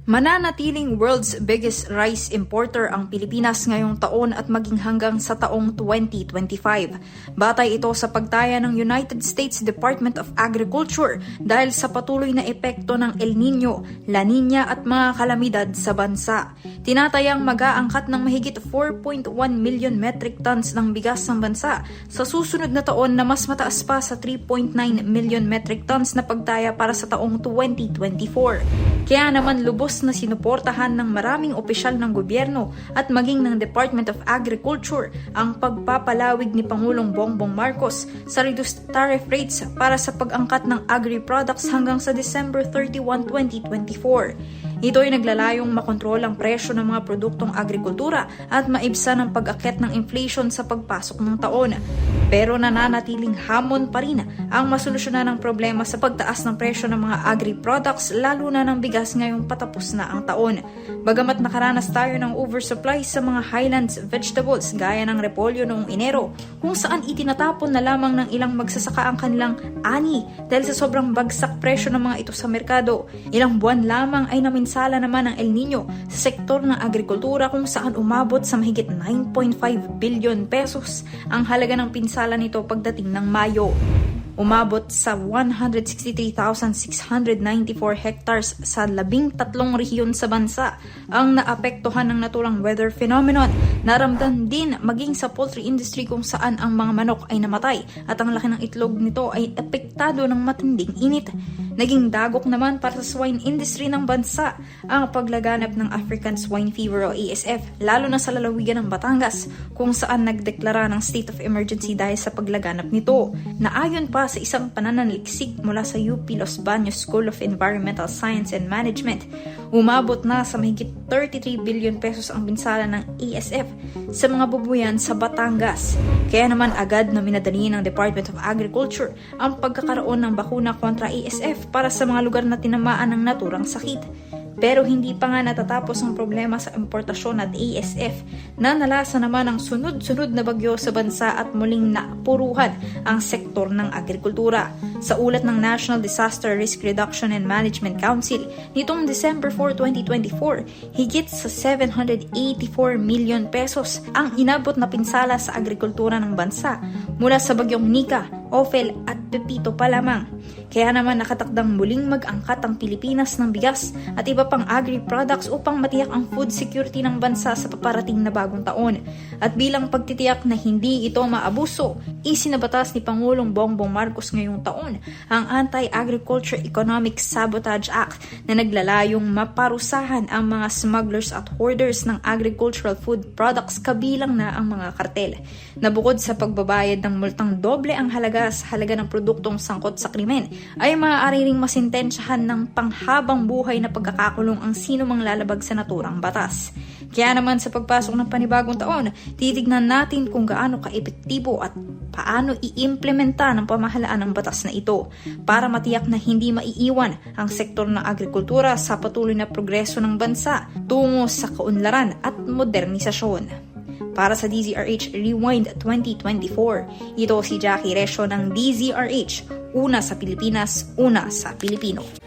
Mananatiling world's biggest rice importer ang Pilipinas ngayong taon at maging hanggang sa taong 2025. Batay ito sa pagtaya ng United States Department of Agriculture dahil sa patuloy na epekto ng El Nino, La Nina at mga kalamidad sa bansa. Tinatayang mag-aangkat ng mahigit 4.1 million metric tons ng bigas ng bansa sa susunod na taon na mas mataas pa sa 3.9 million metric tons na pagtaya para sa taong 2024. Kaya naman lubos na sinuportahan ng maraming opisyal ng gobyerno at maging ng Department of Agriculture ang pagpapalawig ni Pangulong Bongbong Marcos sa reduced tariff rates para sa pag-angkat ng agri-products hanggang sa December 31, 2024. Ito ay naglalayong makontrol ang presyo ng mga produktong agrikultura at maibsan ang pag-akyat ng inflation sa pagpasok ng taon. Pero nananatiling hamon pa rin ang masolusyonan ng problema sa pagtaas ng presyo ng mga agri-products lalo na ng bigas ngayong patapos na ang taon. Bagamat nakaranas tayo ng oversupply sa mga highlands vegetables gaya ng repolyo noong Enero, kung saan itinatapon na lamang ng ilang magsasaka ang kanilang ani dahil sa sobrang bagsak presyo ng mga ito sa merkado. Ilang buwan lamang ay naminsala naman ang El Nino sa sektor ng agrikultura kung saan umabot sa mahigit 9.5 billion pesos ang halaga ng pinsala nito pagdating ng Mayo. Umabot sa 163,694 hectares sa 13 rehiyon sa bansa ang naapektuhan ng naturang weather phenomenon. Naramdaman din maging sa poultry industry kung saan ang mga manok ay namatay at ang laki ng itlog nito ay apektado ng matinding init. Naging dagok naman para sa swine industry ng bansa ang paglaganap ng African Swine Fever o ASF, lalo na sa lalawigan ng Batangas kung saan nagdeklara ng state of emergency dahil sa paglaganap nito. Naayon pa sa isang pananaliksik mula sa UP Los Baños School of Environmental Science and Management, umabot na sa mahigit 33 billion pesos ang pinsala ng ASF sa mga bubuyan sa Batangas. Kaya naman agad na minadali ng Department of Agriculture ang pagkakaroon ng bakuna kontra ASF para sa mga lugar na tinamaan ng naturang sakit. Pero hindi pa nga natatapos ang problema sa importasyon at ASF na nalasa naman ang sunod-sunod na bagyo sa bansa at muling napuruhan ang sektor ng agrikultura. Sa ulat ng National Disaster Risk Reduction and Management Council nitong December 4, 2024, higit sa 784 million pesos ang inabot na pinsala sa agrikultura ng bansa mula sa bagyong Nika, Ophel at Pepito pa lamang. Kaya naman nakatakdang muling mag-angkat ang Pilipinas ng bigas at iba pang agri-products upang matiyak ang food security ng bansa sa paparating na bagong taon. At bilang pagtitiyak na hindi ito maabuso, isinabatas ni Pangulong Bongbong Marcos ngayong taon ang Anti-Agriculture Economic Sabotage Act na naglalayong maparusahan ang mga smugglers at hoarders ng agricultural food products kabilang na ang mga kartel. Na bukod sa pagbabayad ng multang doble ang halaga sa halaga ng produktong sangkot sa krimen, ay maaari ring masintensyahan ng panghabang buhay na pagkakakulong ang sino mang lalabag sa naturang batas. Kaya naman sa pagpasok ng panibagong taon, titignan natin kung gaano ka-epektibo at paano i-implementa ng pamahalaan ng batas na ito para matiyak na hindi maiiwan ang sektor ng agrikultura sa patuloy na progreso ng bansa tungo sa kaunlaran at modernisasyon. Para sa DZRH Rewind 2024, ito si Jackie Resio ng DZRH, una sa Pilipinas, una sa Pilipino.